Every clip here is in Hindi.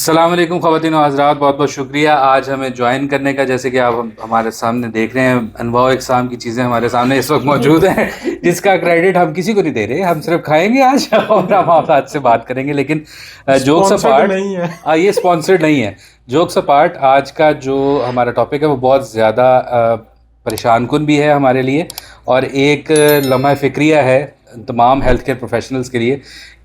अस्सलाम वालेकुम ख़वातीन व हज़रात, बहुत बहुत शुक्रिया आज हमें ज्वाइन करने का। जैसे कि आप हमारे सामने देख रहे हैं, अनवाउ इक़साम की चीज़ें हमारे सामने इस वक्त मौजूद हैं, जिसका क्रेडिट हम किसी को नहीं दे रहे। हम सिर्फ खाएंगे आज और हम आज से बात करेंगे। लेकिन जोक्स स्पॉन्सर्ड अपार्ट, नहीं है। ये स्पॉन्सर्ड नहीं है। जोक्स अपार्ट, आज का जो हमारा टॉपिक है वो बहुत ज़्यादा परेशान कुन भी है हमारे लिए, और एक लम्हा फ़िक्रिया है तमाम हेल्थ केयर प्रोफेशनल्स के लिए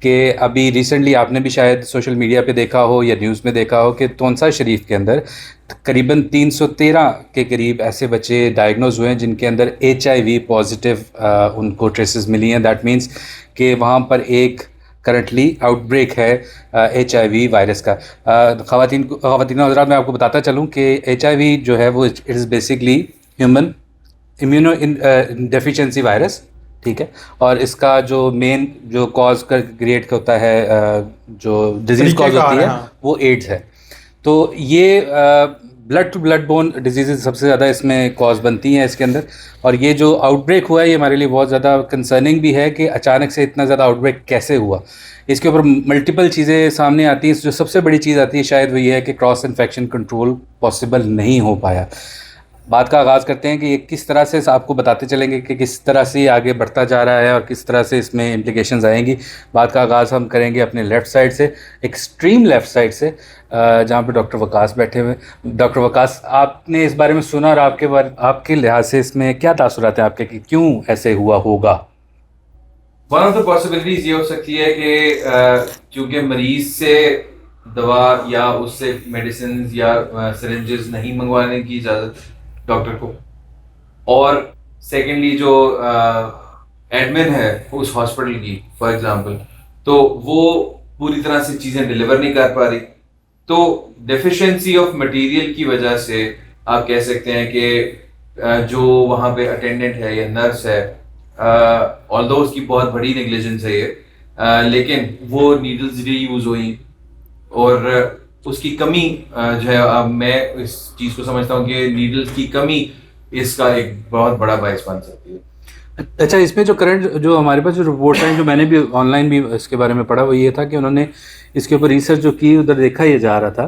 कि अभी रिसेंटली आपने भी शायद सोशल मीडिया पे देखा हो या न्यूज़ में देखा हो कि तोनसा शरीफ के अंदर करीबन 313 के करीब ऐसे बच्चे डायग्नोज हुए हैं जिनके अंदर HIV पॉजिटिव उनको ट्रेसेस मिली हैं। दैट मीन्स कि वहाँ पर एक करंटली आउटब्रेक है HIV वायरस का। ख़वातीन हज़रात, मैं आपको बताता चलूँ कि HIV जो है वो it is basically human immuno deficiency virus, ठीक है। और इसका जो मेन जो कॉज का क्रिएट होता है, जो डिजीज़ कॉज होती है, हाँ। वो एड्स है। तो ये blood to blood bone disease सबसे ज़्यादा इसमें कॉज बनती हैं इसके अंदर। और ये जो आउटब्रेक हुआ है ये हमारे लिए बहुत ज़्यादा कंसर्निंग भी है कि अचानक से इतना ज़्यादा आउटब्रेक कैसे हुआ। इसके ऊपर मल्टीपल चीज़ें सामने आती हैं। जो सबसे बड़ी चीज़ आती है शायद वो ये है कि क्रॉस इन्फेक्शन कंट्रोल पॉसिबल नहीं हो पाया। बात का आगाज़ करते हैं कि ये किस तरह से आपको बताते चलेंगे कि किस तरह से आगे बढ़ता जा रहा है और किस तरह से इसमें इम्प्लिकेशंस आएंगी। बात का आगाज़ हम करेंगे अपने लेफ़्ट साइड से, एक्सट्रीम लेफ़्ट साइड से, जहाँ पे डॉक्टर वकास बैठे हुए। डॉक्टर वकास, आपने इस बारे में सुना और आपके लिहाज से इसमें क्या तासुरात हैं आपके कि क्यों ऐसे हुआ होगा? वन ऑफ द पॉसिबिलिटीज ये हो सकती है कि क्योंकि मरीज से दवा या उससे मेडिसिन या सिरिंजेस नहीं मंगवाने की इजाज़त डॉक्टर को, और सेकेंडली जो एडमिन है उस हॉस्पिटल की फॉर एग्जांपल, तो वो पूरी तरह से चीज़ें डिलीवर नहीं कर पा रही। तो डेफिशिएंसी ऑफ मटेरियल की वजह से आप कह सकते हैं कि जो वहाँ पे अटेंडेंट है या नर्स है, ऑल्दो उसकी बहुत बड़ी नेग्लिजेंस है ये, लेकिन वो नीडल्स रीयूज हुई और उसकी कमी जो है, अब मैं इस चीज़ को समझता हूँ कि नीडल्स की कमी इसका एक बहुत बड़ा बायस बन सकती है। अच्छा, इसमें जो करंट जो हमारे पास जो रिपोर्ट हैं, जो मैंने भी ऑनलाइन भी इसके बारे में पढ़ा, वो ये था कि उन्होंने इसके ऊपर रिसर्च जो की, उधर देखा ये जा रहा था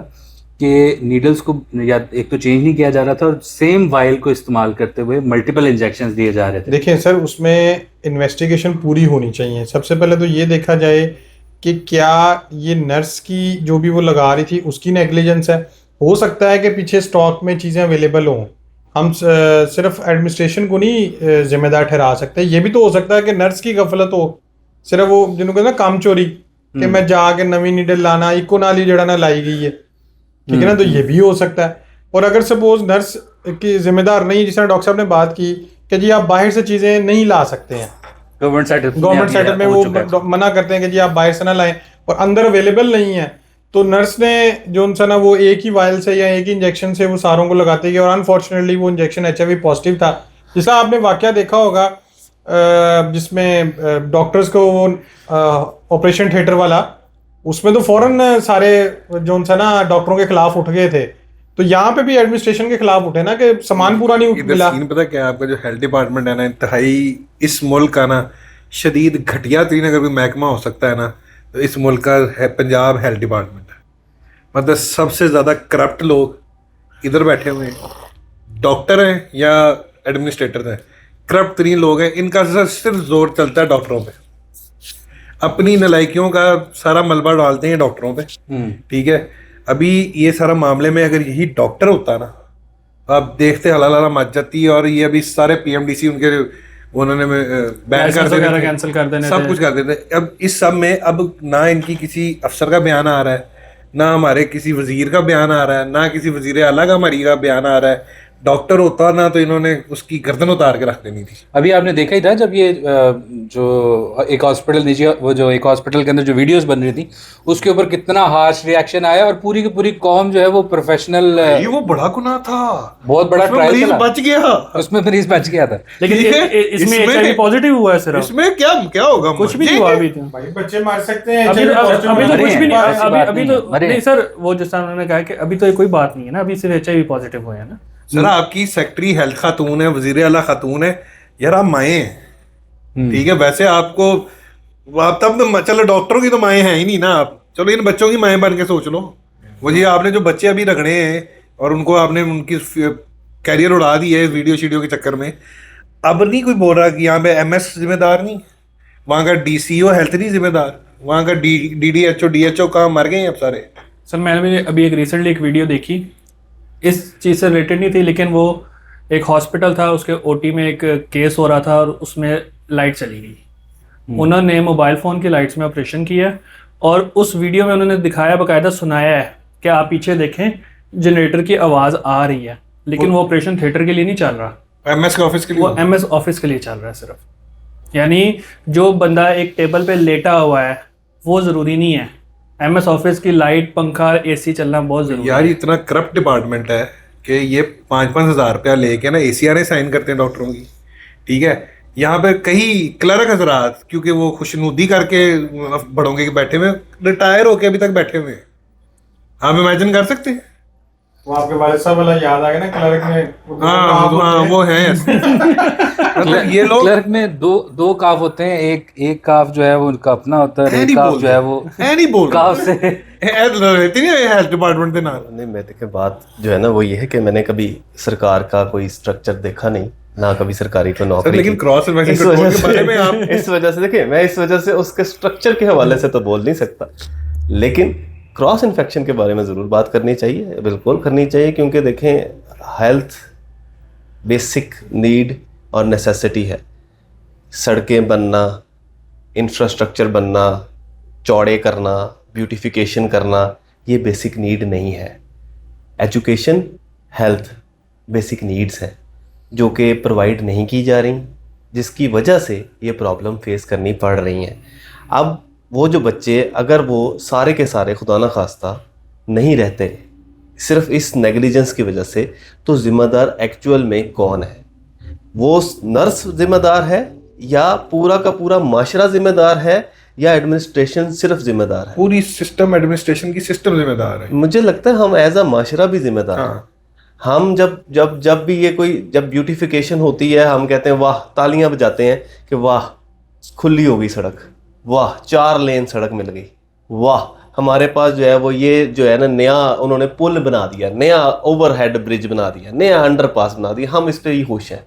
कि नीडल्स को या एक तो चेंज नहीं किया जा रहा था और सेम वायल को इस्तेमाल करते हुए मल्टीपल इंजेक्शंस दिए जा रहे थे। देखिए सर, उसमें इन्वेस्टिगेशन पूरी होनी चाहिए। सबसे पहले तो ये देखा जाए कि क्या ये नर्स की जो भी वो लगा रही थी उसकी नेग्लिजेंस है। हो सकता है कि पीछे स्टॉक में चीज़ें अवेलेबल हों। हम सिर्फ एडमिनिस्ट्रेशन को नहीं जिम्मेदार ठहरा सकते। ये भी तो हो सकता है कि नर्स की गफलत हो, सिर्फ वो जिन्होंने कहते ना काम चोरी, कि मैं जाके नवी नीडल लाना इको नाल ही जड़ा ना लाई गई है, ठीक है ना। तो ये भी हो सकता है। और अगर सपोज नर्स की जिम्मेदार नहीं, जिस तरह डॉक्टर साहब ने बात की कि जी आप बाहर से चीज़ें नहीं ला सकते हैं, गवर्नमेंट सेटअप में वो मना करते हैं कि जी आप बाहर से ना लाएं, और अंदर अवेलेबल नहीं है, तो नर्स ने जो उनसे ना वो एक ही वायल से या एक ही इंजेक्शन से वो सारों को लगाते गए, और अनफॉर्चुनेटली वो इंजेक्शन HIV पॉजिटिव था। जिसका आपने वाकया देखा होगा जिसमें डॉक्टर्स को वो ऑपरेशन थिएटर वाला, उसमें तो फौरन सारे जो उनसे ना डॉक्टरों के खिलाफ उठ गए थे। तो यहाँ पे भी एडमिनिस्ट्रेशन के खिलाफ उठे ना कि सामान पूरा नहीं मिला। सीन पता क्या, आपका जो हेल्थ डिपार्टमेंट है ना, इंतहाई इस मुल्क का ना शदीद घटिया तरीन अगर कोई महकमा हो सकता है ना, तो इस मुल्क का है पंजाब हेल्थ डिपार्टमेंट है। मतलब सबसे ज़्यादा करप्ट लोग इधर बैठे हुए हैं, डॉक्टर हैं या एडमिनिस्ट्रेटर हैं, करप्ट तरीन लोग हैं। इनका सिर्फ जोर चलता है डॉक्टरों पे, अपनी नलायकियों का सारा मलबा डालते हैं डॉक्टरों पे, ठीक है। अभी ये सारा मामले में अगर यही डॉक्टर होता ना, आप देखते हला मच जाती। और ये अभी सारे PMDC उनके उन्होंने बैन कर देने, कैंसिल कर देने, सब कुछ कर देते। अब इस सब में अब ना इनकी किसी अफसर का बयान आ रहा है, ना हमारे किसी वजीर का बयान आ रहा है, ना किसी वजीर आला का हमारी का बयान आ रहा है। डॉक्टर होता ना तो इन्होंने उसकी गर्दन उतार के रख देनी थी। अभी आपने देखा ही था जब ये जो एक हॉस्पिटल निजी, वो जो एक हॉस्पिटल के अंदर जो वीडियोस बन रही थी, उसके ऊपर कितना हार्श रिएक्शन आया, और पूरी की पूरी कौम जो है वो प्रोफेशनल, ये वो बड़ा गुनाह था, बहुत बड़ा ट्रायल चला, बच गया, उसमें मरीज बच गया था। लेकिन इसमें HIV पॉजिटिव हुआ है सर। इसमें क्या होगा, कुछ भी नहीं हुआ अभी तो। भाई बच्चे मार सकते हैं, अभी तो कुछ भी नहीं, अभी तो मरे। नहीं सर, वो जैसा उन्होंने कहा कि अभी तो कोई बात नहीं है ना, अभी सिर्फ HIV पॉजिटिव हुए हैं ना सर। आपकी सेक्रेटरी हेल्थ खातून है, वजीर आला खातून है, यार आप माए हैं, ठीक है। वैसे आपको आप तब तो चलो डॉक्टरों की तो माए हैं ही नहीं ना आप, चलो इन बच्चों की माए बन के सोच लो। वो जी आपने जो बच्चे अभी रगड़े हैं और उनको आपने उनकी कैरियर उड़ा दी है वीडियो शीडियो के चक्कर में, अब नहीं कोई बोल रहा कि यहाँ पे MS जिम्मेदार नहीं, वहाँ का DCO हेल्थ नहीं जिम्मेदार, वहाँ का DDHO DHO कहाँ मर गए हैं अब सारे। सर मैंने भी अभी एक रिसेंटली एक वीडियो देखी, इस चीज़ से रिलेटेड नहीं थी, लेकिन वो एक हॉस्पिटल था, उसके OT में एक केस हो रहा था और उसमें लाइट चली गई। उन्होंने मोबाइल फ़ोन की लाइट्स में ऑपरेशन किया और उस वीडियो में उन्होंने दिखाया, बाकायदा सुनाया है कि आप पीछे देखें जनरेटर की आवाज़ आ रही है, लेकिन वो ऑपरेशन थिएटर के लिए नहीं चल रहा, MS के ऑफिस के लिए, वो MS ऑफिस के लिए चल रहा है सिर्फ। यानी जो बंदा एक टेबल पे लेटा हुआ है वो ज़रूरी नहीं है, MS ऑफिस की लाइट पंखा AC चलना बहुत ज़रूरी यार है। इतना करप्ट डिपार्टमेंट है कि ये 5-5 हज़ार रुपया लेके ना ACRA साइन करते हैं डॉक्टरों की, ठीक है। यहाँ पे कई क्लर्क हजरात क्योंकि वो खुशनुदी करके बड़ों के बैठे हुए, रिटायर होके अभी तक बैठे हुए हैं। आप इमेजिन कर सकते हैं? वो आपके वालिद साहब वाला याद आ गया ना, क्लर्क में हाँ वो है मतलब ये लोग क्लर्क में दो काफ होते हैं, एक काफ जो है वो उनका अपना होता है, एक काफ जो है वो नहीं बोल काफ से रहती नहीं है हेल्थ डिपार्टमेंट के नाम। नहीं, मैं देखे बात जो है ना वो ये है कि मैंने कभी सरकार का कोई स्ट्रक्चर देखा नहीं, ना कभी सरकारी को नौकरी लेकिन की। क्रॉस इन्वेस्टिंग इस वजह के बारे में आप से इस वजह से देखिए, मैं इस वजह से उसके स्ट्रक्चर के हवाले से तो बोल नहीं सकता, लेकिन क्रॉस इन्फेक्शन के बारे में ज़रूर बात करनी चाहिए, बिल्कुल करनी चाहिए, क्योंकि देखें हेल्थ बेसिक नीड और नेसेसिटी है। सड़कें बनना, इंफ्रास्ट्रक्चर बनना, चौड़े करना, ब्यूटिफिकेशन करना, ये बेसिक नीड नहीं है। एजुकेशन, हेल्थ बेसिक नीड्स हैं जो कि प्रोवाइड नहीं की जा रही, जिसकी वजह से ये प्रॉब्लम फेस करनी पड़ रही हैं। अब वो जो बच्चे अगर वो सारे के सारे खुदा न खास्ता नहीं रहते सिर्फ इस नेग्लिजेंस की वजह से, तो ज़िम्मेदार एक्चुअल में कौन है? वो नर्स ज़िम्मेदार है या पूरा का पूरा माशरा ज़िम्मेदार है या एडमिनिस्ट्रेशन सिर्फ ज़िम्मेदार है? पूरी सिस्टम एडमिनिस्ट्रेशन की सिस्टम जिम्मेदार है। मुझे लगता है हम एज अ माशरा भी ज़िम्मेदार हैं। हाँ। हम जब भी ये कोई जब ब्यूटिफिकेशन होती है, हम कहते हैं वाह, तालियां बजाते हैं कि वाह खुली हो गई सड़क, वाह 4 लेन सड़क मिल गई, वाह हमारे पास जो है वो ये जो है ना नया उन्होंने पुल बना दिया, नया ओवरहेड ब्रिज बना दिया, नया अंडरपास बना दिया, हम इस पे ही खुश हैं।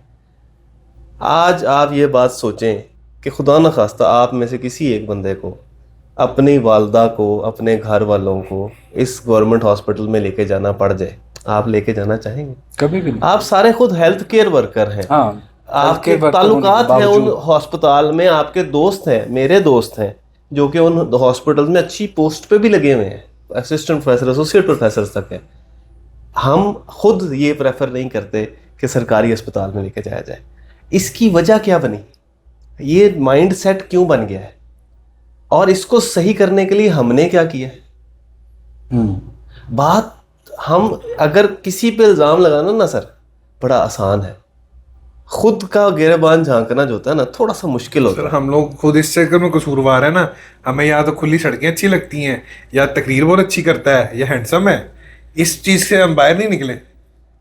आज आप ये बात सोचें कि खुदा न खास्ता आप में से किसी एक बंदे को, अपनी वालदा को, अपने घर वालों को इस गवर्नमेंट हॉस्पिटल में लेके जाना पड़ जाए, आप लेके जाना चाहेंगे? कभी भी नहीं। आप सारे खुद हेल्थ केयर वर्कर हैं, हाँ, आपके healthcare worker ताल्लुकात होने के हैं उन बावजूद। हॉस्पिटल में, आपके दोस्त हैं, मेरे दोस्त हैं जो कि उन हॉस्पिटल में अच्छी पोस्ट पे भी लगे हुए हैं, असिस्टेंट प्रोफेसर, एसोसिएट प्रोफेसर तक हैं। हम खुद ये प्रेफर नहीं करते कि सरकारी अस्पताल में लेके जाया जाए। इसकी वजह क्या बनी? ये माइंड सेट क्यों बन गया है और इसको सही करने के लिए हमने क्या किया है? बात हम अगर किसी पे इल्ज़ाम लगाना ना सर, बड़ा आसान है, खुद का गिरबान झांकना जो होता है ना थोड़ा सा मुश्किल होता सर है। हम लोग खुद इस चक्कर में कसूरवार है ना। हमें या तो खुली सड़कें अच्छी लगती हैं, या तकरीर बहुत अच्छी करता है, या हैंडसम है, इस चीज से हम बाहर नहीं निकले,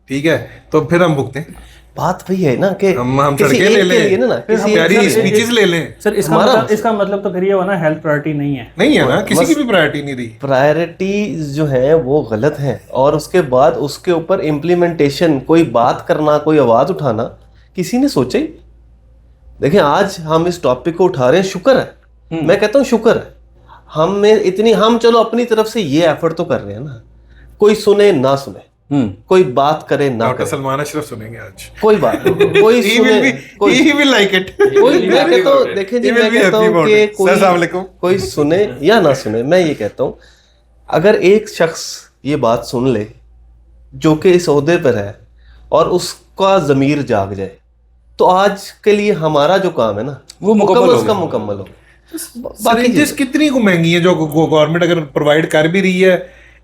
ठीक है, तो फिर हम भुगते हैं। बात वही है ना कि हम किसी सड़कें एक ले के लें, लिए ना किसी प्यारी एक- स्पीचेस ले लें, सर इसका मतलब तो फिर ये हुआ ना हेल्थ प्रायोरिटी नहीं है। नहीं है ना, किसी की भी प्रायोरिटी नहीं रही। प्रायोरिटीज जो हैं वो गलत हैं, और उसके बाद उसके ऊपर इम्प्लीमेंटेशन, कोई बात करना, कोई आवाज़ उठाना किसी ने सोचा ही? देखिए आज हम इस टॉपिक को उठा रहे हैं, शुक्र है, मैं कहता हूँ शुक्र है, हम में इतनी, हम चलो अपनी तरफ से ये एफर्ट तो कर रहे हैं ना, कोई सुने ना सुने, कोई बात करे ना डॉक्टर करे, सलमान अशरफ सुनेंगे आज, कोई बात नहीं, कोई he will सुने, be, कोई he will like it, कोई, मैं कहता हूँ देखें जी, He will मैं be कहता happy हूँ about कि it. सर, अस्सलाम वालेकुम। कोई सुने या ना सुने, मैं ये कहता हूँ अगर एक शख्स ये बात सुन ले जो कि इस ओहदे पर है और उसका ज़मीर जाग जाए, तो आज के लिए हमारा जो काम है ना वो मुकम्मल हो उसका गया। मुकम्मल हो। सिरिंजेस कितनी को महंगी है जो गवर्नमेंट अगर प्रोवाइड कर भी रही है।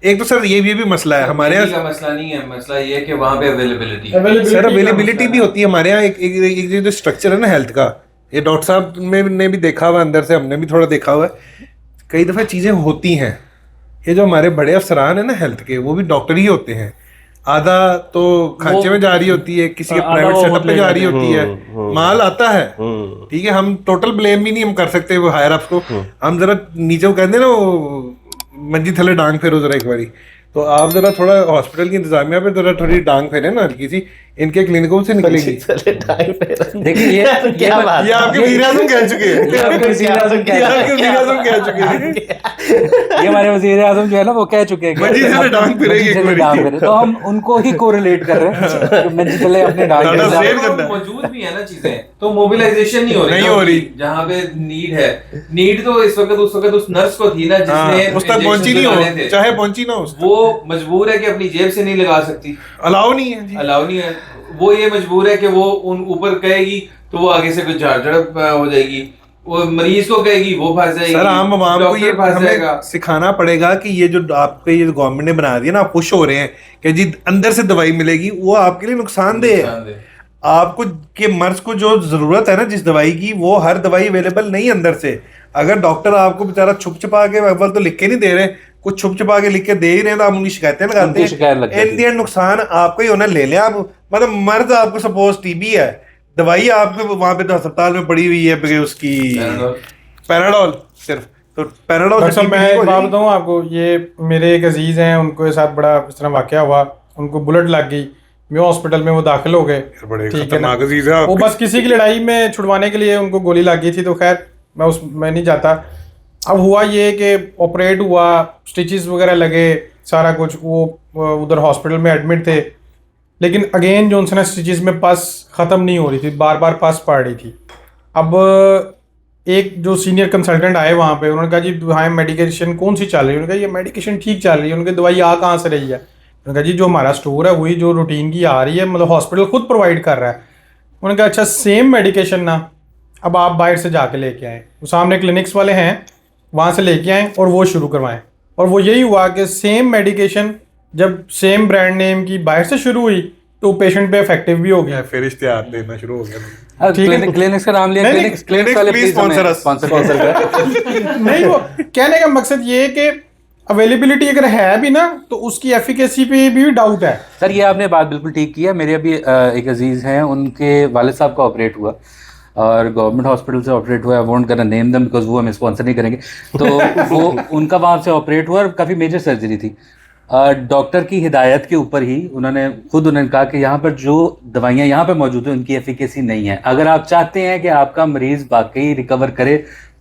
एक तो सर ये भी मसला है हमारे महंगी यहाँ, का मसला नहीं है, मसला ये है कि वहाँ पे अवेलेबिलिटी सर अवेलेबिलिटी भी होती है हमारे यहाँ। एक जो स्ट्रक्चर है ना हेल्थ का, ये डॉक्टर साहब ने भी देखा हुआ, अंदर से हमने भी थोड़ा देखा हुआ है, कई दफ़ा चीज़ें होती हैं। ये जो हमारे बड़े अफसरान हैं ना हेल्थ के, वो भी डॉक्टर ही होते हैं। आधा तो खांचे में जा रही होती है, किसी के प्राइवेट सेटअप पे जा रही होती है, माल आता है, ठीक है। हम टोटल ब्लेम भी नहीं हम कर सकते वो हायर अप्स को। हम जरा नीचे वो कहते हैं ना, वो मंजी थले डांग फेरो जरा एक बारी, तो आप जरा थोड़ा हॉस्पिटल की इंतजामिया पे जरा थोड़ी डांग फेरे ना हल्की सी, इनके क्लिनिकों से निकलेगी। देखिए ये क्या बात ये आपके वज़ीर आज़म कह चुके हैं, ये आपके वज़ीर आज़म कह ये चुके आपके वज़ीर आज़म कह चुके हैं। ये हमारे वज़ीर आज़म जो है ना वो कह चुके हैं कि मजीद से डांग फिरेगी मजीद एक से बारी। डांग फिरे। तो हम उनको ही कोरिलेट कर रहे हैं कि मजीद से अपने डांग डाटा फिरे। शेयर करना है। मौजूद भी है ना चीजें, तो मोबिलाइजेशन नहीं हो रही, नहीं हो रही। जहाँ पे नीड है। नीड तो इस वक्त उस नर्स को थी ना हाँ, जिसने उस तक पहुंची नहीं लगाने हो, थे। चाहे पहुंची ना उस तक। वो मजबूर है कि अपनी जेब से नहीं लगा सकती, अलाउ नहीं है जी। अलाउ नहीं है। वो ये मजबूर है कि वो उन ऊपर कहेगी तो वो आगे से कुछ झाड़ झड़प हो जाएगी, वो मरीज को कहेगी वो फंस जाएगी, सर आम आवाम को ये डॉक्टर फंस जाएगा। हमें सिखाना पड़ेगा कि ये जो आपके ये गवर्नमेंट ने बना दिया ना, आप खुश हो रहे हैं कि जी अंदर से दवाई मिलेगी, वो आपके लिए नुकसानदेह है। नुकसानदेह। आपको के मर्ज को जो जरूरत है ना जिस दवाई की, वो हर दवाई अवेलेबल नहीं अंदर से। अगर डॉक्टर आपको बेचारा छुप छुपा के अव्वल तो लिख के नहीं दे रहे, कुछ छुप छुपा के लिख के दे ही रहे हैं, तो आप उनकी शिकायतें लगाते उनकी शिकायत लग हैं। जाती है। इन दी एंड नुकसान आपको ही होना, ले लें आप। मतलब मर्ज आपको सपोज टीबी है, दवाई आपके वहां पे तो अस्पताल में पड़ी हुई है उसकी पैराडोल सिर्फ, तो पैराडोल डॉक्टर से साहब TB मैं ठीक हो एक बात जाएगी। बताऊँ आपको, ये मेरे एक अजीज हैं, उनके साथ बड़ा इस तरह वाकया हुआ, उनको बुलेट लग गई, म्यू हॉस्पिटल में वो दाखिल हो गए। बड़े ठीक है ना, खतरनाक अजीज है वो आपके। बस किसी की लड़ाई में छुड़वाने के लिए उनको गोली लग गई थी, तो खैर मैं नहीं जाता। अब हुआ ये कि ऑपरेट हुआ, स्टिचेस वगैरह लगे, सारा कुछ, वो उधर हॉस्पिटल में एडमिट थे, लेकिन अगेन जो उनसे स्टिचेस में पस ख़त्म नहीं हो रही थी, बार बार पस पड़ रही थी। अब एक जो सीनियर कंसल्टेंट आए वहाँ पे, उन्होंने कहा जी हाँ मेडिकेशन कौन सी चल रही है? उन्होंने कहा ये मेडिकेशन ठीक चल रही है। उनकी दवाई आ कहाँ से रही है? उन्होंने कहा जी जो हमारा स्टोर है वही जो रूटीन की आ रही है, मतलब हॉस्पिटल खुद प्रोवाइड कर रहा है। उन्होंने कहा अच्छा सेम मेडिकेशन ना अब आप बाहर से जाके लेके आएँ, वो सामने क्लिनिक्स वाले हैं वहाँ से लेके आएँ और वो शुरू करवाएं। और वो यही हुआ कि सेम मेडिकेशन जब सेम ब्रांड नेम की बाहर से शुरू हुई तो पेशेंट पे इफेक्टिव भी हो गया। फिर इश्तेहार देना शुरू हो गया। ठीक है। क्लिनिक्स का नाम लिया, नहीं, क्लिनिक्स clinics, वाले please please sponsor us. Sponsor करें। नहीं, वो कहने का मकसद ये है कि अवेलेबिलिटी अगर है भी ना तो उसकी एफिकेसी पे भी डाउट है। सर ये आपने बात बिल्कुल ठीक की है। मेरे अभी एक अजीज़ हैं, उनके वालिद साहब का ऑपरेट हुआ और गवर्नमेंट हॉस्पिटल से ऑपरेट हुआ। I won't gonna name them because वो हमें स्पॉन्सर नहीं करेंगे। तो वो उनका वहाँ से ऑपरेट हुआ और काफ़ी मेजर सर्जरी थी। डॉक्टर की हिदायत के ऊपर ही उन्होंने कहा कि यहाँ पर जो दवाइयाँ यहाँ पर मौजूद हैं उनकी एफिकेसी नहीं है। अगर आप चाहते हैं कि आपका मरीज़ वाकई रिकवर करे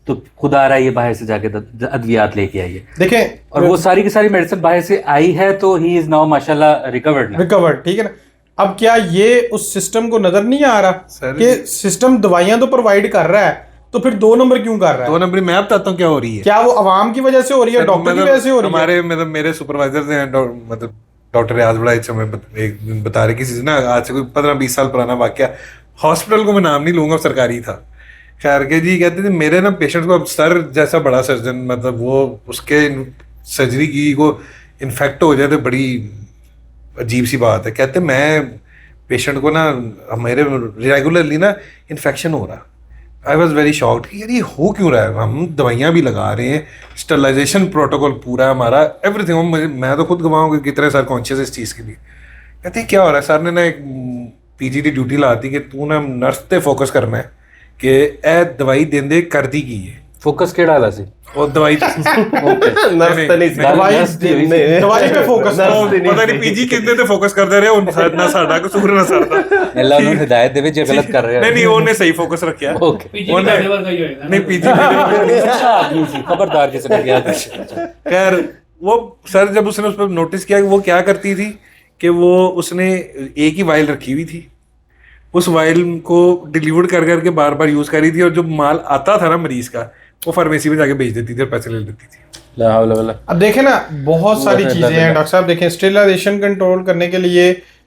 तो खुदा रहा ये बाहर से जाके अद्वियात लेके आइए। देखें, और वो सारी की सारी मेडिसिन बाहर से आई है तो ही इज नाउ माशाल्लाह रिकवर्ड। ठीक है ना। अब क्या ये उस सिस्टम को नजर नहीं आ रहा सर, कि सिस्टम दवाइयां तो प्रोवाइड कर रहा है, तो फिर 2 नंबर क्यों कर रहा है? 2 नंबर मैं बताता हूँ क्या हो रही है। क्या वो अवाम की वजह से हो रही है, डॉक्टर की वजह से हो रही है? हमारे मतलब मेरे सुपरवाइजर हैं, मतलब डॉक्टर रियाज बड़ा एक समय एक दिन बता रहे किसी से ना, आज से कोई 15-20 साल पुराना वाकया, हॉस्पिटल को मैं नाम नहीं लूंगा, सरकारी था। खैर के जी कहते थे मेरे ना पेशेंट को, अब सर जैसा बड़ा सर्जन, मतलब वो उसके सर्जरी की को इन्फेक्ट हो जाए तो बड़ी अजीब सी बात है। कहते मैं पेशेंट को ना, मेरे रेगुलरली ना इन्फेक्शन हो रहा। आई वॉज वेरी शॉक्ड कि यार ये हो क्यों रहा है, हम दवाइयाँ भी लगा रहे हैं, स्टरलाइजेशन प्रोटोकॉल पूरा है हमारा, एवरीथिंग। मैं तो खुद गवाऊँ कि कितने सारे कॉन्शियस इस चीज़ के लिए। कहते क्या हो रहा है? सर ने ना एक पीजीटी ड्यूटी ला दी कि तू ना नर्स पे फोकस करना है कि ए दवाई देंदे कर दी गई है। फोकस केड़ा ला सी और दवाई नर्स तो नहीं सी। दवाई नहीं, दवाई पे फोकस नर्स करो। तो पता नहीं पीजी कितने ते फोकस करते रहे, उन ना साडा कसूर ना साडा। अल्लाह उन्हें हिदायत देवे जे गलत कर रहे नहीं नहीं उन्हें सही फोकस रखा। ओके पीजी का लेवल का ही होएगा ना। नहीं पीजी अच्छा आदमी सी खबरदार किसी ने किया। खैर वो सर जब उसने उस पर नोटिस किया कि वो क्या करती थी कि वो उसने एक ही वाइल रखी हुई थी, उस वाइल को डिलीवर कर करके बार बार यूज कर रही थी, और जो माल आता था ना मरीज का वो फार्मेसी में जाके बेच देती थी और पैसे ले लेती थी। ला हौला वला। अब देखें ना, बहुत सारी चीजें हैं डॉक्टर साहब। देखें, स्टेरिलाइजेशन कंट्रोल करने के लिए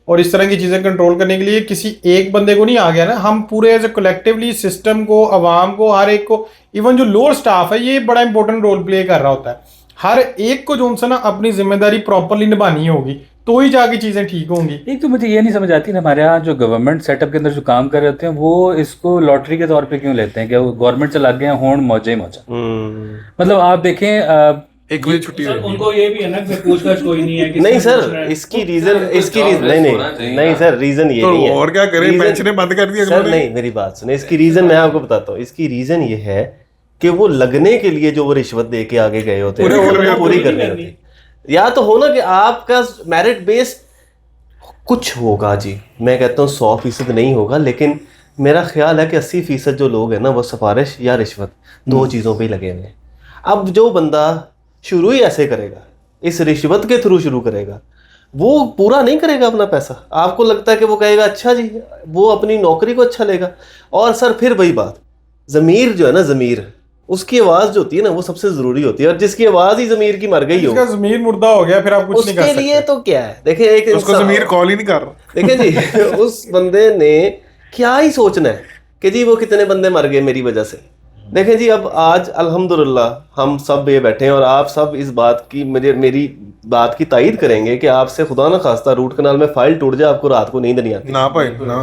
और इस तरह की चीजें कंट्रोल करने के लिए किसी एक बंदे को नहीं आ गया ना, हम पूरे एज ए कलेक्टिवली सिस्टम को, आवाम को, हर एक को, इवन जो लोअर स्टाफ है ये बड़ा इंपॉर्टेंट रोल प्ले कर रहा होता है। हर एक को जो ना अपनी जिम्मेदारी प्रॉपरली निभानी होगी तो ही जाके चीजें ठीक होंगी। एक तो मुझे ये नहीं समझ आती ना, हमारे यहाँ जो गवर्नमेंट सेटअप के अंदर जो काम कर रहे होते हैं वो इसको लॉटरी के तौर पे क्यों लेते हैं कि वो गवर्नमेंट से लग गए हैं होड़ मौजा ही मौजा। मतलब आप देखें 1 बजे छुट्टी सर हो उनको ये भी है ना कि पूछताछ कोई नहीं है। नहीं सर, इसकी रीजन नहीं सर, रीजन ये तो नहीं है। और क्या करें, Reason- पेंशनें बंद कर दी सर अगले ने। नहीं, मेरी बात सुने। इसकी रीजन मैं आपको बताता हूँ। इसकी रीजन ये है कि वो लगने के लिए जो वो रिश्वत दे के आगे गए होते हैं पूरी वो करनी उनको पूरी होती है। करनी होती है। या तो हो ना कि आपका मेरिट बेस कुछ होगा जी, मैं कहता हूँ 100% नहीं होगा, लेकिन मेरा ख्याल है कि 80% जो लोग हैं ना वो सिफारिश या रिश्वत दो चीज़ों पे ही लगे हुए हैं। अब जो बंदा शुरू ही ऐसे करेगा, इस रिश्वत के थ्रू शुरू करेगा, वो पूरा नहीं करेगा अपना पैसा। आपको लगता है कि वो कहेगा अच्छा जी, वो अपनी नौकरी को अच्छा लेगा। और सर फिर वही बात, ज़मीर जो है ना, ज़मीर उसकी आवाज़ जो होती है ना वो सबसे ज़रूरी होती है, और जिसकी आवाज़ ही ज़मीर की मर गई हो, इसका ज़मीर मुर्दा हो गया, फिर आप कुछ नहीं कर उसके सकते। लिए तो क्या है। देखिए एक उसको ज़मीर कॉल ही नहीं कर रहा। देखें जी उस बंदे ने क्या ही सोचना है कि जी वो कितने बंदे मर गए मेरी वजह से। देखें जी, अब आज अल्हम्दुलिल्लाह हम सब ये बैठे हैं और आप सब इस बात की मेरी बात की तायीद करेंगे कि आपसे खुदा ना खास्ता रूट कनाल में फाइल टूट जाए, आपको रात को नींद नहीं आती ना भाई ना,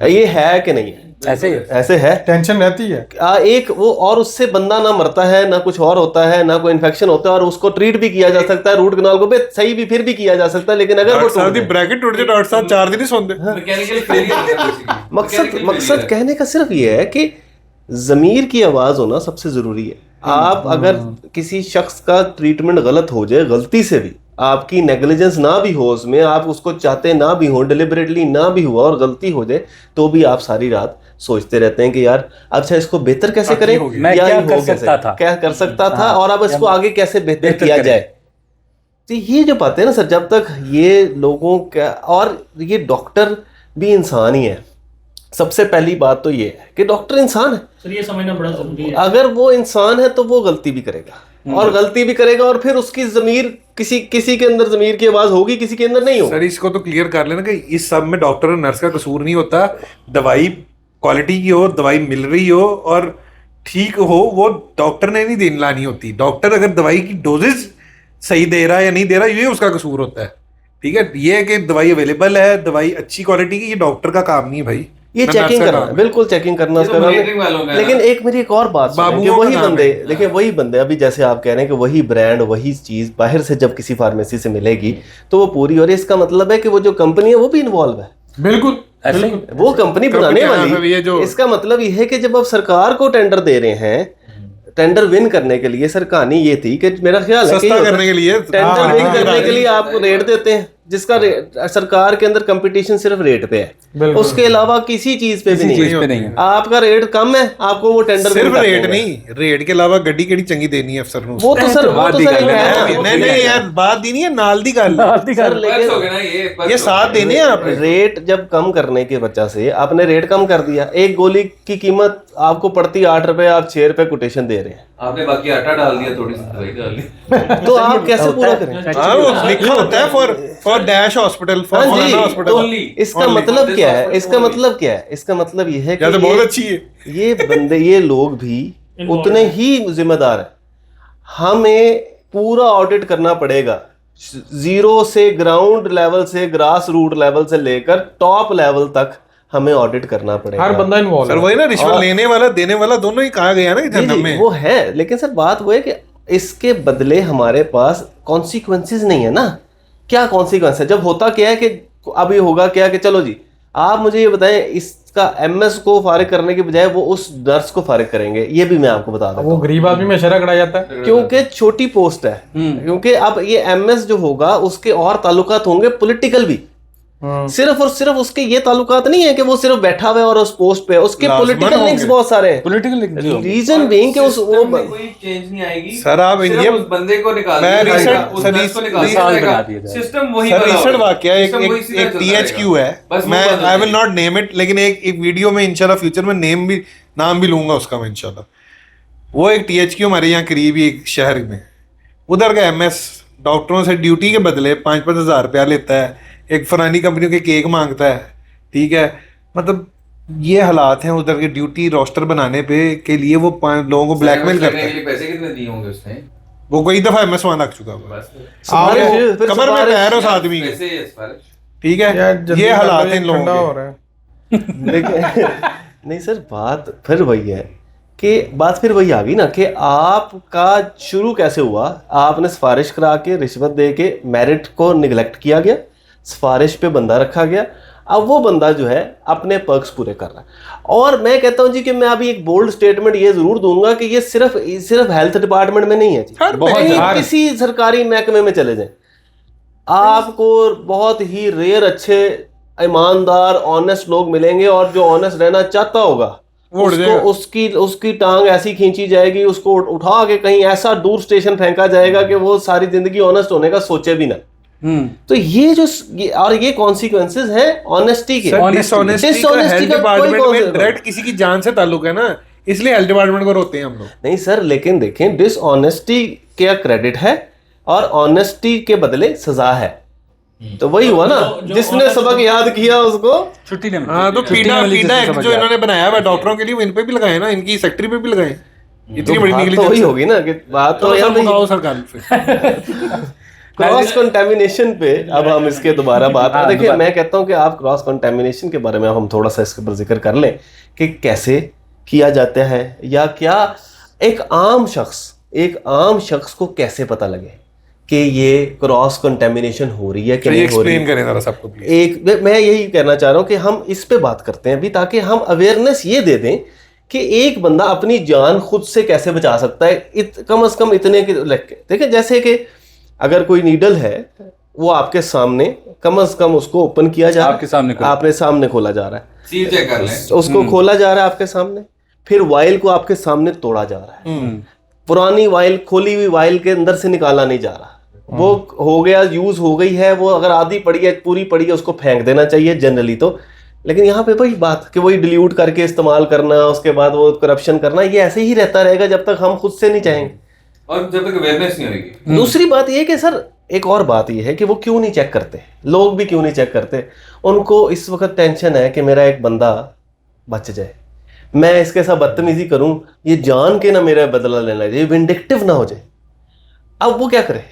ये है कि नहीं है? ऐसे ही ऐसे है। टेंशन रहती है। एक वो, और उससे बंदा ना मरता है ना कुछ और होता है, ना कोई इन्फेक्शन होता है, और उसको ट्रीट भी किया जा सकता है, रूट कनाल को भी सही भी फिर भी किया जा सकता है। लेकिन अगर वो डॉक्टर साहब दी टूट जाए, ब्रैकेट टूट जाए, डॉक्टर साहब 4 दिन ही सोंदे। मैकेनिकल फेलियर मकसद कहने का सिर्फ ये है कि ज़मीर की आवाज़ होना सबसे ज़रूरी है। आप अगर किसी शख्स का ट्रीटमेंट गलत हो जाए, गलती से भी, आपकी नेग्लिजेंस ना भी हो उसमें, आप उसको चाहते ना भी हो, डिलिबरेटली ना भी हुआ और गलती हो जाए, तो भी आप सारी रात सोचते रहते हैं कि यार अच्छा इसको बेहतर कैसे करें, मैं या क्या ये हो कर सकता था, क्या कर सकता था, और अब इसको आगे कैसे बेहतर किया जाए। तो ये जो बातें हैं ना सर, जब तक ये लोगों का, और ये डॉक्टर भी इंसान ही है। सबसे पहली बात तो ये है कि डॉक्टर इंसान है। सर ये समझना बड़ा जरूरी है। अगर वो इंसान है तो वो गलती भी करेगा, और गलती भी करेगा, और फिर उसकी ज़मीर किसी के अंदर ज़मीर की आवाज़ होगी, किसी के अंदर नहीं होगी। सर इसको तो क्लियर कर लेना कि इस सब में डॉक्टर और नर्स का कसूर नहीं होता। दवाई क्वालिटी की हो, दवाई मिल रही हो और ठीक हो, वो डॉक्टर ने नहीं देनी लानी होती। डॉक्टर अगर दवाई की डोजेज सही दे रहा है या नहीं दे रहा, ये उसका कसूर होता है। ठीक है, ये है कि दवाई अवेलेबल है, दवाई अच्छी क्वालिटी की, ये डॉक्टर का काम नहीं है भाई, ये चेकिंग करना है, बिल्कुल चेकिंग करना उसका काम है। लेकिन एक मेरी एक और बात सुनिए कि वही बंदे, देखिए वही बंदे, अभी जैसे आप कह रहे हैं कि वही ब्रांड, वही चीज बाहर से जब किसी फार्मेसी से मिलेगी तो वो पूरी, और इसका मतलब है कि वो जो कंपनी है वो भी इन्वॉल्व है। बिल्कुल वो कंपनी बनाने वाली, ये जो इसका मतलब ये है कि जब आप सरकार को टेंडर दे रहे हैं, टेंडर विन करने के लिए, सर कहानी ये थी कि मेरा ख्याल है कि सस्ता करने के लिए, टेंडर विन करने के लिए आपको रेट देते हैं, जिसका सरकार के अंदर कंपटीशन सिर्फ रेट पे है, उसके अलावा किसी चीज पे भी नहीं है। आपका रेट कम है, आपको वो टेंडर सिर्फ रेट नहीं, रेट के अलावा गड्डी केड़ी चंगी देनी है अफसर ਨੂੰ। वो तो सर नहीं यार, बात दी नहीं है, नाल दी गल ये साथ देने हैं आपने। रेट जब कम करने के वजह से आपने रेट कम कर दिया, एक गोली की कीमत आपको पड़ती 8 रुपए, आप 6 रुपए कोटेशन दे रहे हैं, आपने बाकी आटा डाल दिया, थोड़ी सी दवाई डाल दी, तो आप कैसे पूरा करें? हाँ वो लिखा होता है फॉर डैश हॉस्पिटल, फॉर फलाना हॉस्पिटल। इसका मतलब क्या है? इसका मतलब क्या है? इसका मतलब ये है कि तो बहुत अच्छी है, ये बंदे, ये लोग भी उतने ही जिम्मेदार हैं। हमें पूरा ऑडिट करना पड़ेगा, जीरो से, ग्राउंड लेवल से, ग्रास रूट लेवल से लेकर टॉप लेवल तक हमें ऑडिट करना पड़ेगा। हर बंदा इन्वॉल्व सर है। वही ना, रिश्वत लेने वाला देने वाला दोनों ही कहा गया ना कि जहन्नम में। वो है, लेकिन सर बात वो है कि इसके बदले हमारे पास कॉन्सिक्वेंसेज नहीं है ना। क्या कॉन्सिक्वेंस है? जब होता क्या है कि अब ये होगा क्या कि चलो जी आप मुझे ये बताएं, इसका एमएस को फारिग करने के बजाय वो उस नर्स को फारिग करेंगे, ये भी मैं आपको बता देता वो हूं, गरीब आदमी में शरा करा जाता है, क्योंकि छोटी पोस्ट है। क्योंकि अब ये एमएस जो होगा उसके और ताल्लुकात होंगे पॉलिटिकल भी, सिर्फ और सिर्फ उसके ये ताल्लुकात नहीं है कि वो सिर्फ बैठा हुआ है और उस पोस्ट पे, उसके पॉलिटिकल लिंक्स बहुत सारे हैं। पॉलिटिकल लिंक रीजन बीइंग कि उस वो कोई चेंज नहीं आएगी सर। आप सिर्फ ये उस बंदे को निकाल मैं दिया जाएगा, रिसेंट- उस नर्स को निकाल दिया जाएगा, सिस्टम वही सर बना रिसेंट होगा। वाकया सिस्टम वही सीधा एक चलता टीएचक्यू रहेगा। है, बस वो मैं बंद हो आई विल जाएगी। नॉट नेम इट, लेकिन एक वीडियो में इंशाल्लाह फ्यूचर में नाम भी लूंगा उसका मैं इंशाल्लाह। वो एक टीएचक्यू हमारे यहाँ करीब ही एक शहर में, उधर का एमएस डॉक्टरों से ड्यूटी के बदले 5-5 हज़ार रुपया लेता है, एक फलानी कंपनियों के केक मांगता है। ठीक है, मतलब ये हालात हैं उधर के ड्यूटी रोस्टर बनाने पे के लिए वो 5 लोगों को ब्लैकमेल करते हैं। पैसे कितने दिए होंगे उसने? वो कोई दफा एमएस वहां लग चुका हुआ सिफारिश- फिर कमर में सिफारिश- पैर उस आदमी के। पैसे सिफारिश। ठीक यार है, जल्दी ये कर लो, हालात ये हैं इन लोगों ठंडा हो के। रहा है। लेकिन नहीं सर, बात फिर वही है फिर वही आ गई ना कि आपका शुरू कैसे हुआ। आपने सिफारिश करा के, रिश्वत दे के मेरिट को निगलेक्ट किया गया, सिफारिश पे बंदा रखा गया। अब वो बंदा जो है अपने पर्क्स पूरे कर रहा है। और मैं कहता हूं जी कि मैं अभी एक बोल्ड स्टेटमेंट ये जरूर दूंगा कि ये सिर्फ हेल्थ डिपार्टमेंट में नहीं है जी, कहीं किसी सरकारी महकमे में चले जाएं, आपको बहुत ही रेयर अच्छे ईमानदार ऑनेस्ट लोग मिलेंगे, और जो ऑनेस्ट रहना चाहता होगा उसको उसकी टांग ऐसी खींची जाएगी, उसको उठा के कहीं ऐसा दूर स्टेशन फेंका जाएगा कि वो सारी जिंदगी ऑनेस्ट होने का सोचे भी ना। तो ये कॉन्सिक्वेंसेस हैं ऑनेस्टी के। डिसऑनेस्टी का हेल्थ डिपार्टमेंट में डायरेक्ट किसी की जान से ताल्लुक है ना, इसलिए हेल्थ डिपार्टमेंट को रोते हैं हम लोग। नहीं सर, लेकिन देखें डिसऑनेस्टी का क्रेडिट है और ऑनेस्टी के बदले सजा है। तो वही हुआ ना, जिसने सबक याद किया उसको छुट्टी नहीं। हाँ, तो पीडा एक्ट जो इन्होंने बनाया हुआ डॉक्टरों के लिए, वो इन पे भी लगाए ना, इनकी सेक्रेटरी पे भी लगाए। इतनी बड़ी निकली तो वही होगी ना कि बात तो यार सरकार क्रॉस कंटेमिनेशन पे। अब हम इसके दोबारा बात देखिए, मैं कहता हूं कि आप क्रॉस कंटेमिनेशन के बारे में हम थोड़ा सा इसके ऊपर जिक्र कर लें कि कैसे किया जाता है, या क्या एक आम शख्स को कैसे पता लगे कि ये क्रॉस कंटेमिनेशन हो रही है कि नहीं हो रही है। करें जरा सबको मैं यही कहना चाह रहा हूं कि हम इस पे बात करते हैं अभी, ताकि हम अवेयरनेस ये दे दें कि एक बंदा अपनी जान खुद से कैसे बचा सकता है। कम से कम इतने के देखिए, जैसे कि अगर कोई नीडल है वो आपके सामने, कम से कम उसको ओपन किया जा रहा है, आपके सामने खोला जा रहा है, सील चेक कर लें, उसको खोला जा रहा है आपके सामने, फिर वाइल को आपके सामने तोड़ा जा रहा है, पुरानी वाइल खोली हुई वाइल के अंदर से निकाला नहीं जा रहा, वो हो गया, यूज हो गई है, वो अगर आधी पड़ी है पूरी पड़ी है उसको फेंक देना चाहिए जनरली तो। लेकिन यहाँ पे वही बात कि वही डिल्यूट करके इस्तेमाल करना, उसके बाद वो करप्शन करना, ये ऐसे ही रहता रहेगा जब तक हम खुद से नहीं चाहेंगे और जब तक अवेयरनेस नहीं होगी। दूसरी बात ये कि सर एक और बात ये है कि वो क्यों नहीं चेक करते, लोग भी क्यों नहीं चेक करते। उनको इस वक्त टेंशन है कि मेरा एक बंदा बच जाए, मैं इसके साथ बदतमीजी करूं, ये जान के ना मेरा बदला लेना, ये विंडिक्टिव ना हो जाए। अब वो क्या करे?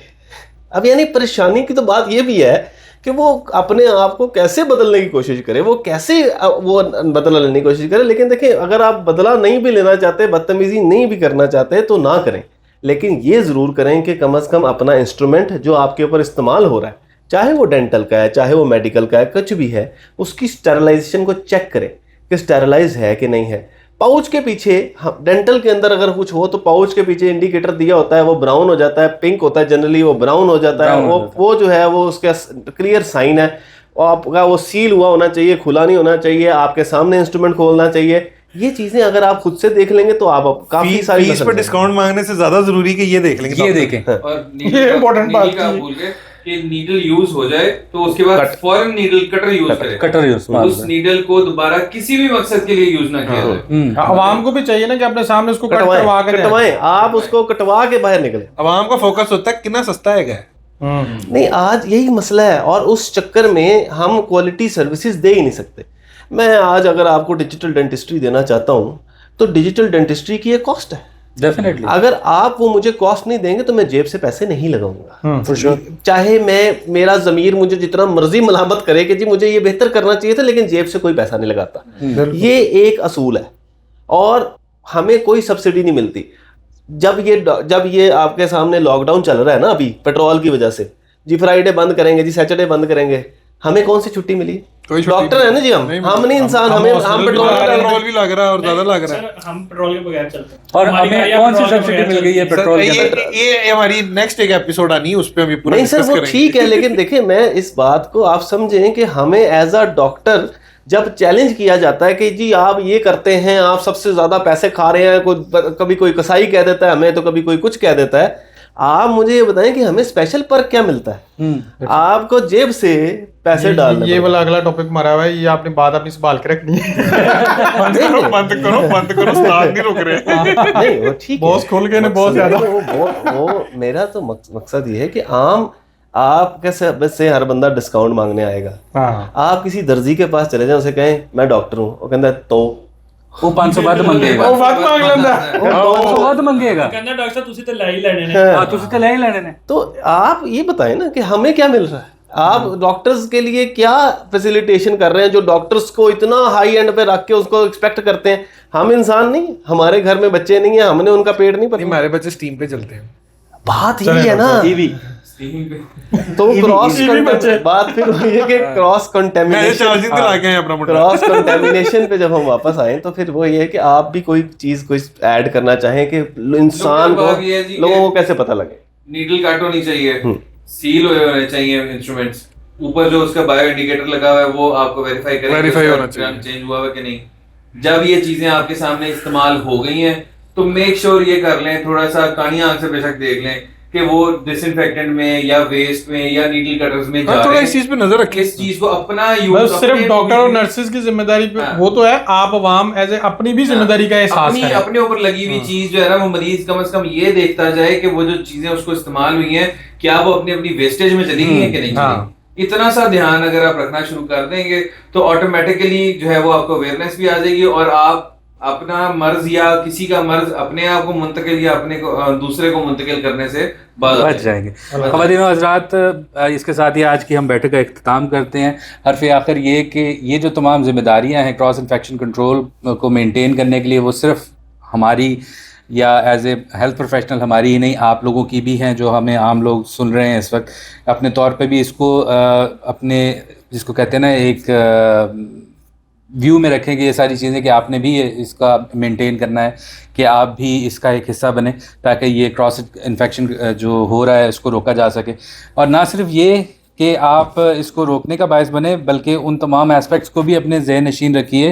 अब यानी परेशानी की तो बात ये भी है कि वो अपने आप को कैसे बदलने की कोशिश करे, वो कैसे वो बदला लेने की कोशिश करे। लेकिन देखिए, अगर आप बदला नहीं भी लेना चाहते, बदतमीजी नहीं भी करना चाहते तो ना करें, लेकिन ये ज़रूर करें कि कम से कम अपना इंस्ट्रूमेंट जो आपके ऊपर इस्तेमाल हो रहा है, चाहे वो डेंटल का है, चाहे वो मेडिकल का है, कुछ भी है, उसकी स्टेरलाइजेशन को चेक करें कि स्टेरलाइज है कि नहीं है। पाउच के पीछे, डेंटल के अंदर अगर कुछ हो तो पाउच के पीछे इंडिकेटर दिया होता है, वो ब्राउन हो जाता है, पिंक होता है जनरली, वो ब्राउन हो जाता है, वो जो है वो उसका क्लियर साइन है। और आपका वो सील हुआ होना चाहिए, खुला नहीं होना चाहिए, आपके सामने इंस्ट्रूमेंट खोलना चाहिए। ये चीजें अगर आप खुद से देख लेंगे तो आप काफी सारी फीस पर डिस्काउंट मांगने से ज्यादा जरूरी कि ये देख लेंगे, ये देखें। और ये इम्पोर्टेंट बात भूल गए कि नीडल यूज हो जाए तो उसके बाद फौरन नीडल कटर यूज करें, कटर यूज, उस नीडल को दोबारा किसी भी मकसद के लिए यूज ना किया जाए। आवाम को भी चाहिए ना कि अपने सामने उसको कटवाएं, आप उसको कटवा के बाहर निकले। आवाम का फोकस होता है कितना सस्ता है। नहीं, आज यही मसला है और उस चक्कर में हम क्वालिटी सर्विसेज दे ही नहीं सकते। मैं आज अगर आपको डिजिटल डेंटिस्ट्री देना चाहता हूं तो डिजिटल डेंटिस्ट्री की एक कॉस्ट है डेफिनेटली। अगर आप वो मुझे कॉस्ट नहीं देंगे तो मैं जेब से पैसे नहीं लगाऊंगा। चाहे मेरा ज़मीर मुझे जितना मर्जी मलामत करे कि जी मुझे ये बेहतर करना चाहिए था, लेकिन जेब से कोई पैसा नहीं लगाता। ये एक असूल है और हमें कोई सब्सिडी नहीं मिलती। जब ये आपके सामने लॉकडाउन चल रहा है ना अभी पेट्रोल की वजह से, जी फ्राइडे बंद करेंगे, जी सैटरडे बंद करेंगे, हमें कौन सी छुट्टी मिली? डॉक्टर है ना जी, हम नहीं इंसान, हम पेट्रोल भी लग रहा है और ज्यादा लग रहा है, हम पेट्रोल के बगैर चलते हैं। और हमें कौन सी सब्सिडी मिल गई है पेट्रोल के अंदर? ये हमारी नेक्स्ट एक एपिसोड आनी है, उस पे हम पूरा नहीं सर वो ठीक है, लेकिन देखिए मैं इस बात को आप समझें कि हमें एज अ डॉक्टर जब चैलेंज किया जाता है कि जी आप ये करते हैं, आप सबसे ज्यादा पैसे खा रहे हैं, कभी कोई कसाई कह देता है हमें, तो कभी कोई कुछ कह देता है, आप मुझे ये बताएं कि हमें स्पेशल पर्क क्या मिलता है? आपको जेब से पैसे डालने। ये वाला अगला टॉपिक मारा हुआ है, ये आपने बात अपनी संभाल के रखनी है। बंद करो स्टार्ट नहीं रुक रहे। नहीं वो ठीक है, बॉस खोल के ने बहुत ज्यादा वो मेरा तो मकसद ये है कि आप कैसे से हर बंदा डिस्काउंट मांगने आएगा। आप किसी दर्जी के पास चले जाए, उसे कहें मैं डॉक्टर हूँ, वो कहता है तो वो 500 बात मंगेगा, वो बात मांग लेंदा, 500 बात मंगेगा, कहना डॉक्टर साहब तुसी तो ले ही लेने ने। हां तुसी तो ले ही लेने ने। तो आप ये बताएं ना कि हमें क्या मिल रहा है? आप डॉक्टर्स के लिए क्या फैसिलिटेशन कर रहे हैं जो डॉक्टर्स को इतना हाई एंड पे रख के उसको एक्सपेक्ट करते हैं? हम इंसान नहीं, हमारे घर में बच्चे नहीं है, हमने उनका पेट नहीं पता, हमारे बच्चे स्टीम पे चलते हैं। बात यही है ना, तो क्रॉस बात फिर वही है कि क्रॉस मैं 4 दिन ला के आए अपना मुंडा। क्रॉस कंटेमिनेशन पे जब हम वापस आए तो फिर वो ये है कि आप भी कोई चीज कोई ऐड करना चाहें कि इंसान को, लोगों को कैसे पता लगे। नीडल कट होनी चाहिए, सील हुए होने चाहिए इंस्ट्रूमेंट्स, ऊपर जो उसका बायो इंडिकेटर लगा हुआ है वो आपको वेरीफाई होना चाहिए चेंज हुआ है कि नहीं। जब ये चीजें आपके सामने इस्तेमाल हो गई हैं तो मेक श्योर ये कर लें, थोड़ा सा कानी आंख से बेशक देख लें कि वो डिसइंफेक्टेंट में या वेस्ट में या नीडल कटर्स में जा रहे थोड़ा हैं। इस चीज पे नजर रखें, इस चीज को अपना यूज, बस सिर्फ डॉक्टर और नर्सेज की जिम्मेदारी पे वो तो है, आप अवाम एज ए अपनी भी जिम्मेदारी का एहसास करें। अपने ऊपर लगी हुई चीज जो है ना, वो मरीज कम से कम ये देखता जाए कि वो जो चीजें उसको इस्तेमाल हुई हैं क्या वो अपनी अपनी वेस्टेज में चली गई है कि नहीं चली। इतना सा ध्यान अगर आप रखना शुरू कर देंगे तो ऑटोमेटिकली जो है वो आपको अवेयरनेस भी आ जाएगी और आप अपना मर्ज या किसी का मर्ज अपने आप को मुंतकिल या अपने को दूसरे को मुंतकिल करने से बच जाएंगे। ख़वातीन और हज़रात, इसके साथ ही आज की हम बैठक का इख्तिताम करते हैं। हर्फ आखिर ये कि ये जो तमाम जिम्मेदारियां हैं क्रॉस इन्फेक्शन कंट्रोल को मेंटेन करने के लिए, वो सिर्फ हमारी या एज ए हेल्थ प्रोफेशनल हमारी ही नहीं, आप लोगों की भी हैं जो हमें आम लोग सुन रहे हैं इस वक्त। अपने तौर पे भी इसको अपने जिसको कहते हैं ना एक व्यू में रखें कि ये सारी चीज़ें कि आपने भी इसका मेंटेन करना है कि आप भी इसका एक हिस्सा बने ताकि ये क्रॉस इन्फेक्शन जो हो रहा है उसको रोका जा सके। और ना सिर्फ ये कि आप इसको रोकने का बायस बने बल्कि उन तमाम एस्पेक्ट्स को भी अपने ज़हन नशीन रखिए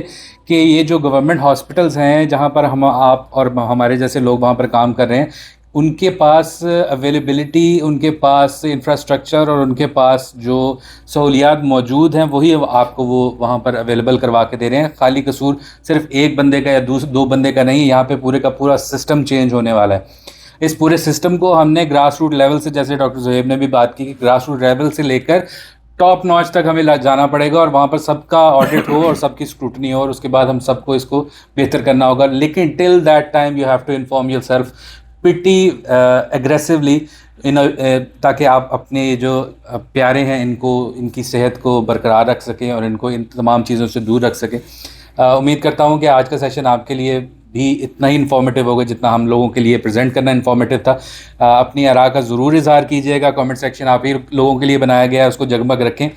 कि ये जो गवर्नमेंट हॉस्पिटल्स हैं जहाँ पर हम आप और हमारे जैसे लोग वहाँ पर काम कर रहे हैं, उनके पास अवेलेबिलिटी, उनके पास इंफ्रास्ट्रक्चर और उनके पास जो सहूलियात मौजूद हैं वही आपको वो वहाँ पर अवेलेबल करवा के दे रहे हैं। खाली कसूर सिर्फ एक बंदे का या दो बंदे का नहीं, यहाँ पे पूरे का पूरा सिस्टम चेंज होने वाला है। इस पूरे सिस्टम को हमने ग्रास रूट लेवल से, जैसे डॉक्टर ज़ुहैब ने भी बात की कि ग्रास रूट लेवल से लेकर टॉप नॉच तक हमें जाना पड़ेगा और वहाँ पर सबका ऑडिट हो और सबकी स्क्रूटनी हो और उसके बाद हम सबको इसको बेहतर करना होगा। लेकिन till that time you have to inform yourself pretty aggressively ताकि आप अपने जो प्यारे हैं इनको, इनकी सेहत को बरकरार रख सकें और इनको इन तमाम चीज़ों से दूर रख सकें। उम्मीद करता हूँ कि आज का सेशन आपके लिए भी इतना ही इन्फॉर्मेटिव होगा जितना हम लोगों के लिए प्रेजेंट करना इन्फॉर्मेटिव था। अपनी आरा का ज़रूर इज़हार कीजिएगा, कमेंट सेक्शन आप ही लोगों के लिए बनाया गया है, उसको जगमग रखें।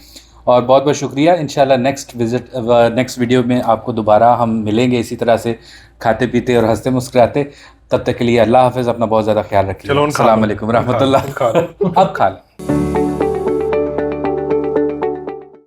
और बहुत बहुत शुक्रिया। इंशाल्लाह नेक्स्ट वीडियो में आपको दोबारा हम मिलेंगे इसी तरह से खाते पीते और हंसते मुस्कुराते। तब तक के लिए अल्लाह हाफ़िज़, अपना बहुत ज़्यादा ख्याल रखिए। अस्सलाम वालेकुम रहमतुल्लाह। अब खा लें।